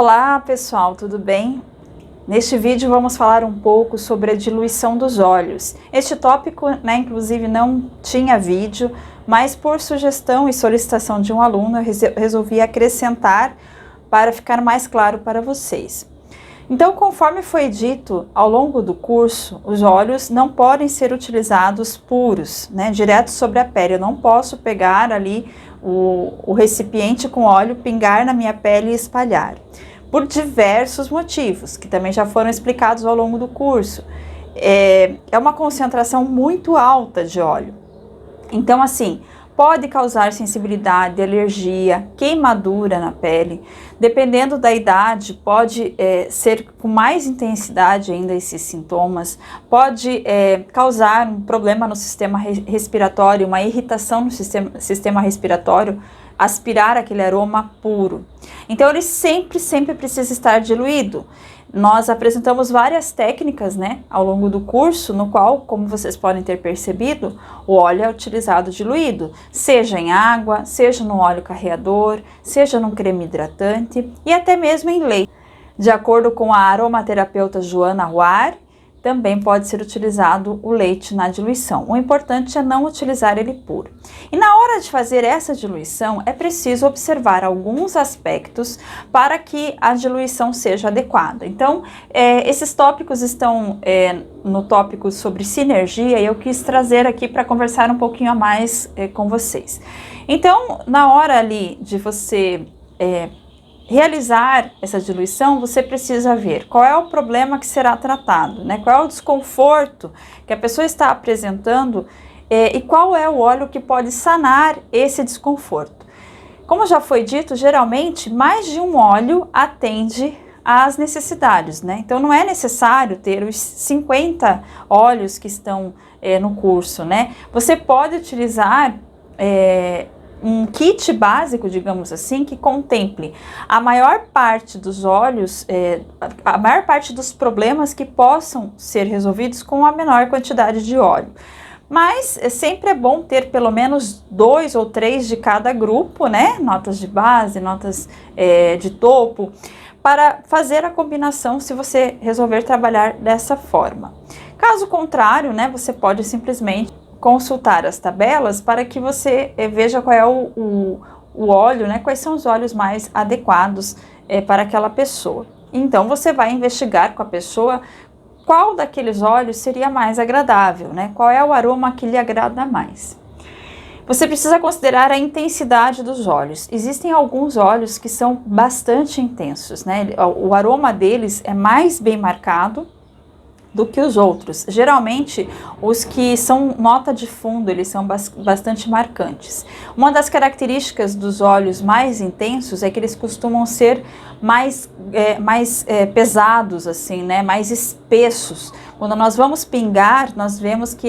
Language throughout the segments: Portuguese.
Olá pessoal, tudo bem? Neste vídeo vamos falar um pouco sobre a diluição dos óleos. Este tópico, inclusive não tinha vídeo, mas por sugestão e solicitação de um aluno eu resolvi acrescentar para ficar mais claro para vocês. Então, conforme foi dito ao longo do curso, os óleos não podem ser utilizados puros, direto sobre a pele. Eu não posso pegar ali o recipiente com óleo, pingar na minha pele e espalhar. Por diversos motivos, que também já foram explicados ao longo do curso. É uma concentração muito alta de óleo. Então, assim, pode causar sensibilidade, alergia, queimadura na pele. Dependendo da idade, pode ser com mais intensidade ainda esses sintomas. Pode causar um problema no sistema respiratório, uma irritação no sistema respiratório, aspirar aquele aroma puro. Então, ele sempre precisa estar diluído. Nós apresentamos várias técnicas, ao longo do curso, no qual, como vocês podem ter percebido, o óleo é utilizado diluído, seja em água, seja no óleo carreador, seja num creme hidratante e até mesmo em leite. De acordo com a aromaterapeuta Joana Ruar, também pode ser utilizado o leite na diluição. O importante é não utilizar ele puro. E na hora de fazer essa diluição, é preciso observar alguns aspectos para que a diluição seja adequada. Então, esses tópicos estão no tópico sobre sinergia e eu quis trazer aqui para conversar um pouquinho a mais com vocês. Então, na hora ali de você realizar essa diluição, você precisa ver qual é o problema que será tratado, qual é o desconforto que a pessoa está apresentando e qual é o óleo que pode sanar esse desconforto. Como já foi dito, geralmente mais de um óleo atende às necessidades, Então não é necessário ter os 50 óleos que estão no curso, Você pode utilizar um kit básico, digamos assim, que contemple a maior parte dos óleos, a maior parte dos problemas que possam ser resolvidos com a menor quantidade de óleo. Mas sempre é bom ter pelo menos 2 ou 3 de cada grupo, Notas de base, notas de topo, para fazer a combinação se você resolver trabalhar dessa forma. Caso contrário, você pode simplesmente consultar as tabelas para que você veja qual é o óleo, quais são os óleos mais adequados para aquela pessoa. Então, você vai investigar com a pessoa qual daqueles óleos seria mais agradável, qual é o aroma que lhe agrada mais. Você precisa considerar a intensidade dos óleos. Existem alguns óleos que são bastante intensos, O aroma deles é mais bem marcado do que os outros. Geralmente, os que são nota de fundo, eles são bastante marcantes. Uma das características dos óleos mais intensos é que eles costumam ser mais pesados, assim, mais espessos. Quando nós vamos pingar, nós vemos que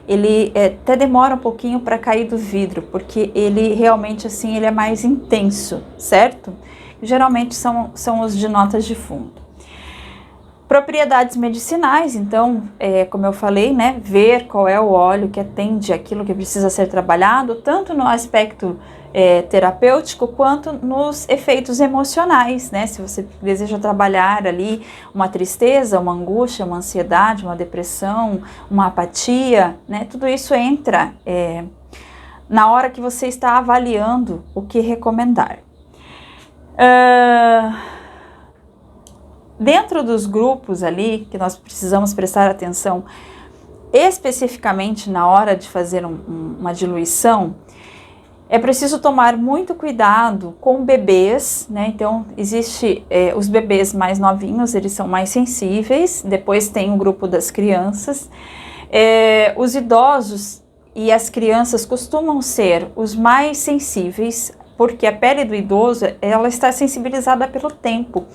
ele até demora um pouquinho para cair do vidro, porque ele realmente, assim, ele é mais intenso, certo? Geralmente são os de notas de fundo. Propriedades medicinais, então, como eu falei, ver qual é o óleo que atende aquilo que precisa ser trabalhado, tanto no aspecto terapêutico, quanto nos efeitos emocionais, Se você deseja trabalhar ali uma tristeza, uma angústia, uma ansiedade, uma depressão, uma apatia, tudo isso entra na hora que você está avaliando o que recomendar. Dentro dos grupos ali, que nós precisamos prestar atenção, especificamente na hora de fazer uma diluição, é preciso tomar muito cuidado com bebês, Então, existe os bebês mais novinhos, eles são mais sensíveis, depois tem o grupo das crianças. Os idosos e as crianças costumam ser os mais sensíveis, porque a pele do idoso, ela está sensibilizada pelo tempo.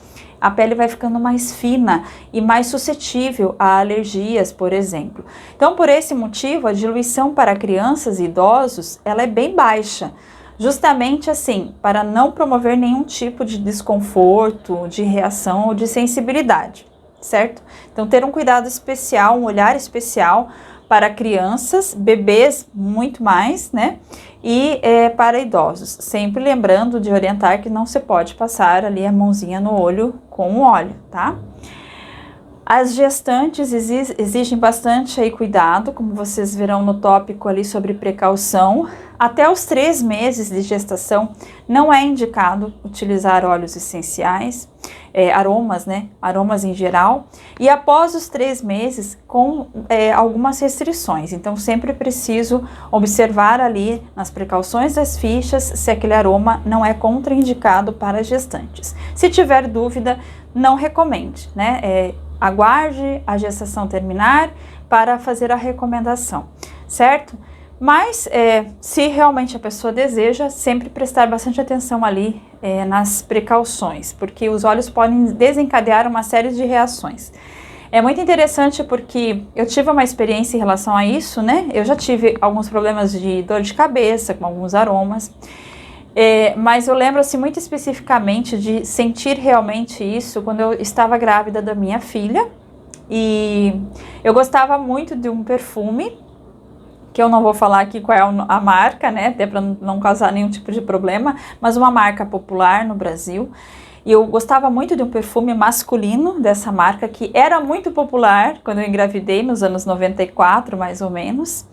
A pele vai ficando mais fina e mais suscetível a alergias, por exemplo. Então, por esse motivo, a diluição para crianças e idosos, ela é bem baixa. Justamente assim, para não promover nenhum tipo de desconforto, de reação ou de sensibilidade, certo? Então, ter um cuidado especial, um olhar especial para crianças, bebês muito mais, né? E para idosos. Sempre lembrando de orientar que não se pode passar ali a mãozinha no olho com o óleo, tá? As gestantes exigem bastante aí cuidado, como vocês verão no tópico ali sobre precaução. Até os 3 meses de gestação não é indicado utilizar óleos essenciais, aromas, né? Aromas em geral. E após os 3 meses com algumas restrições. Então sempre preciso observar ali nas precauções das fichas se aquele aroma não é contraindicado para gestantes. Se tiver dúvida, não recomende, né? Aguarde a gestação terminar para fazer a recomendação, certo? Mas se realmente a pessoa deseja, sempre prestar bastante atenção ali nas precauções, porque os óleos podem desencadear uma série de reações. É muito interessante porque eu tive uma experiência em relação a isso, né? Eu já tive alguns problemas de dor de cabeça com alguns aromas. Mas eu lembro assim, muito especificamente de sentir realmente isso quando eu estava grávida da minha filha, e eu gostava muito de um perfume, que eu não vou falar aqui qual é a marca, né, até para não causar nenhum tipo de problema, mas uma marca popular no Brasil, e eu gostava muito de um perfume masculino dessa marca, que era muito popular quando eu engravidei, nos anos 94, mais ou menos.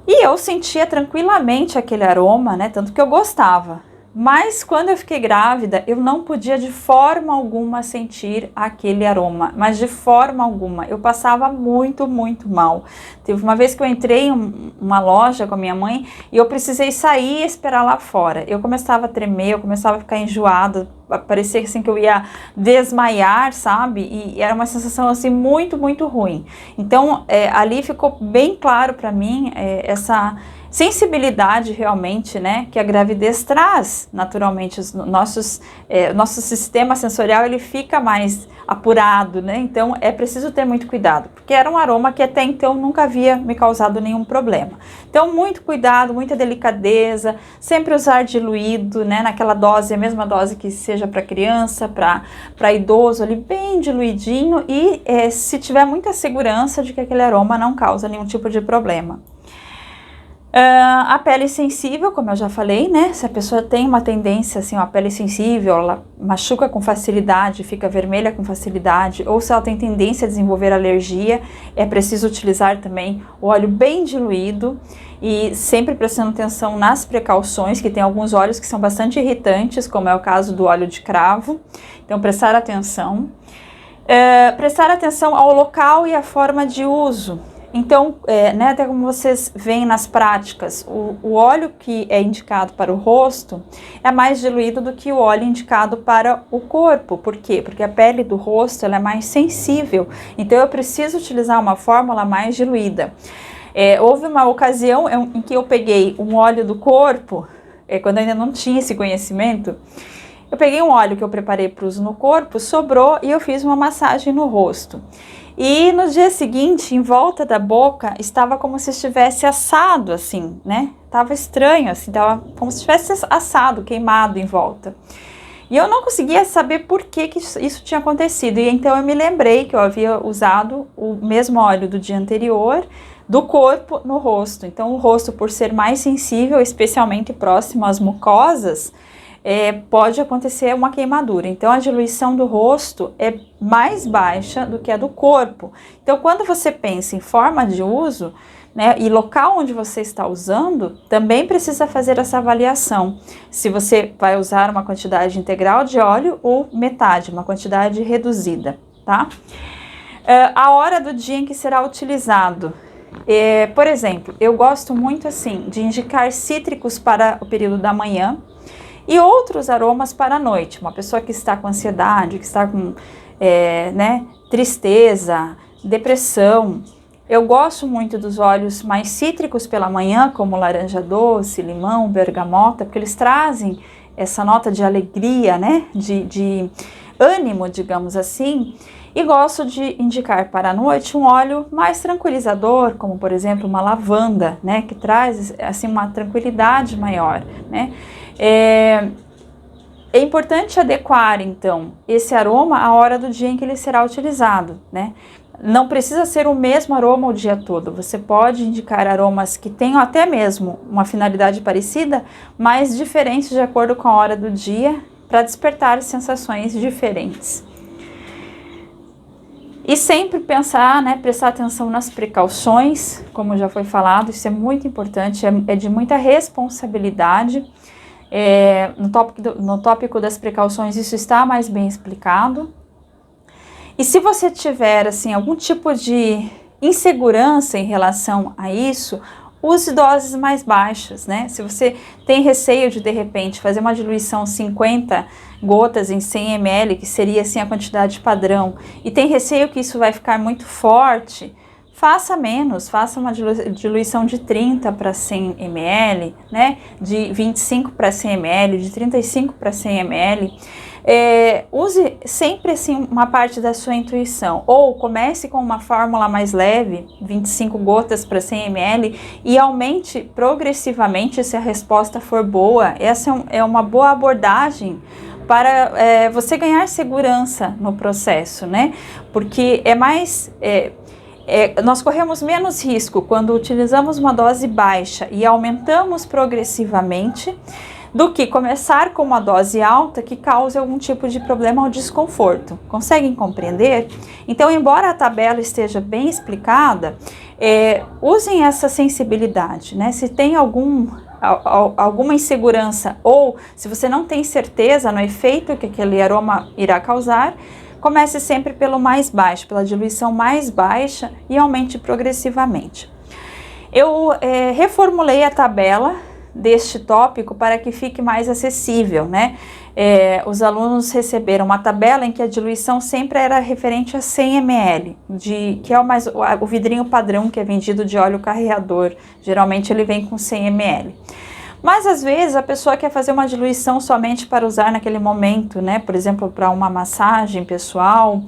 E eu sentia tranquilamente aquele aroma, né? Tanto que eu gostava. Mas quando eu fiquei grávida, eu não podia de forma alguma sentir aquele aroma. Mas de forma alguma. Eu passava muito, muito mal. Teve uma vez que eu entrei em uma loja com a minha mãe e eu precisei sair e esperar lá fora. Eu começava a tremer, eu começava a ficar enjoada. Parecia assim que eu ia desmaiar, sabe? E era uma sensação assim muito, muito ruim. Então ali ficou bem claro para mim essa sensibilidade realmente, né, que a gravidez traz naturalmente. Nosso sistema sensorial ele fica mais apurado, né? Então é preciso ter muito cuidado, porque era um aroma que até então nunca havia me causado nenhum problema. Então muito cuidado, muita delicadeza, sempre usar diluído, né, naquela dose, a mesma dose que seja para criança, para idoso, ali bem diluidinho, e se tiver muita segurança de que aquele aroma não causa nenhum tipo de problema. A pele sensível, como eu já falei, né? Se a pessoa tem uma tendência, assim, a pele sensível, ela machuca com facilidade, fica vermelha com facilidade, ou se ela tem tendência a desenvolver alergia, é preciso utilizar também o óleo bem diluído e sempre prestando atenção nas precauções, que tem alguns óleos que são bastante irritantes, como é o caso do óleo de cravo. Então, prestar atenção. Prestar atenção ao local e à forma de uso. Então, né, até como vocês veem nas práticas, o óleo que é indicado para o rosto é mais diluído do que o óleo indicado para o corpo. Por quê? Porque a pele do rosto ela é mais sensível, então eu preciso utilizar uma fórmula mais diluída. Houve uma ocasião em que eu peguei um óleo do corpo, quando eu ainda não tinha esse conhecimento. Eu peguei um óleo que eu preparei para uso no corpo, sobrou, e eu fiz uma massagem no rosto. E no dia seguinte, em volta da boca, estava como se estivesse assado, assim, né? Tava estranho, assim, tava como se estivesse assado, queimado em volta. E eu não conseguia saber por que isso tinha acontecido. E então eu me lembrei que eu havia usado o mesmo óleo do dia anterior, do corpo no rosto. Então o rosto, por ser mais sensível, especialmente próximo às mucosas, pode acontecer uma queimadura. Então a diluição do rosto é mais baixa do que a do corpo. Então quando você pensa em forma de uso, né, e local onde você está usando, também precisa fazer essa avaliação. Se você vai usar uma quantidade integral de óleo ou metade, uma quantidade reduzida, tá? A hora do dia em que será utilizado. Por exemplo, eu gosto muito assim de indicar cítricos para o período da manhã, e outros aromas para a noite. Uma pessoa que está com ansiedade, que está com tristeza, depressão. Eu gosto muito dos óleos mais cítricos pela manhã, como laranja doce, limão, bergamota, porque eles trazem essa nota de alegria, né? De ânimo, digamos assim. E gosto de indicar para a noite um óleo mais tranquilizador, como por exemplo uma lavanda, né? Que traz assim uma tranquilidade maior, né? É importante adequar, então, esse aroma à hora do dia em que ele será utilizado, né? Não precisa ser o mesmo aroma o dia todo, você pode indicar aromas que tenham até mesmo uma finalidade parecida, mas diferentes de acordo com a hora do dia, para despertar sensações diferentes. E sempre pensar, né, prestar atenção nas precauções, como já foi falado, isso é muito importante, é de muita responsabilidade. No tópico das precauções isso está mais bem explicado. E se você tiver assim, algum tipo de insegurança em relação a isso, use doses mais baixas, né? Se você tem receio de repente, fazer uma diluição 50 gotas em 100 ml, que seria assim a quantidade padrão, e tem receio que isso vai ficar muito forte, faça menos, faça uma diluição de 30 para 100 ml, né? De 25 para 100 ml, de 35 para 100 ml. Use sempre assim uma parte da sua intuição, ou comece com uma fórmula mais leve, 25 gotas para 100 ml, e aumente progressivamente se a resposta for boa. Essa é uma boa abordagem para você ganhar segurança no processo, né? Porque nós corremos menos risco quando utilizamos uma dose baixa e aumentamos progressivamente, do que começar com uma dose alta que cause algum tipo de problema ou desconforto. Conseguem compreender? Então, embora a tabela esteja bem explicada, usem essa sensibilidade, né? Se tem alguma insegurança ou se você não tem certeza no efeito que aquele aroma irá causar, comece sempre pelo mais baixo, pela diluição mais baixa e aumente progressivamente. Eu reformulei a tabela deste tópico para que fique mais acessível, né? Os alunos receberam uma tabela em que a diluição sempre era referente a 100 ml, que é o vidrinho padrão que é vendido de óleo carreador. Geralmente ele vem com 100 ml. Mas às vezes a pessoa quer fazer uma diluição somente para usar naquele momento, né? Por exemplo, para uma massagem pessoal,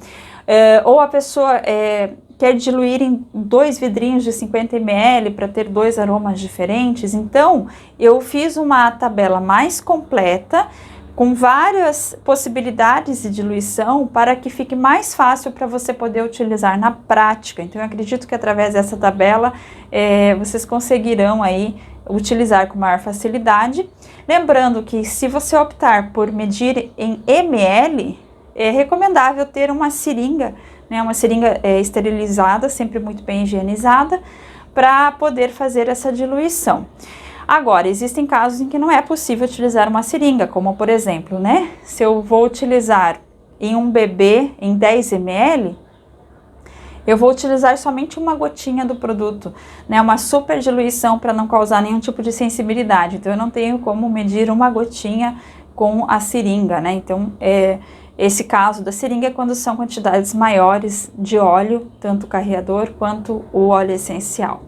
ou a pessoa quer diluir em 2 vidrinhos de 50 ml para ter 2 aromas diferentes. Então, eu fiz uma tabela mais completa, com várias possibilidades de diluição, para que fique mais fácil para você poder utilizar na prática. Então, eu acredito que através dessa tabela, vocês conseguirão aí utilizar com maior facilidade. Lembrando que se você optar por medir em ml, é recomendável ter uma seringa, né, uma seringa esterilizada, sempre muito bem higienizada, para poder fazer essa diluição. Agora, existem casos em que não é possível utilizar uma seringa, como por exemplo, né, se eu vou utilizar em um bebê em 10 ml, eu vou utilizar somente uma gotinha do produto, né, uma super diluição para não causar nenhum tipo de sensibilidade. Então, eu não tenho como medir uma gotinha com a seringa, né, então esse caso da seringa é quando são quantidades maiores de óleo, tanto o carreador quanto o óleo essencial.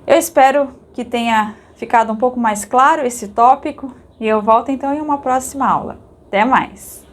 Eu espero que tenha ficado um pouco mais claro esse tópico e eu volto então em uma próxima aula. Até mais!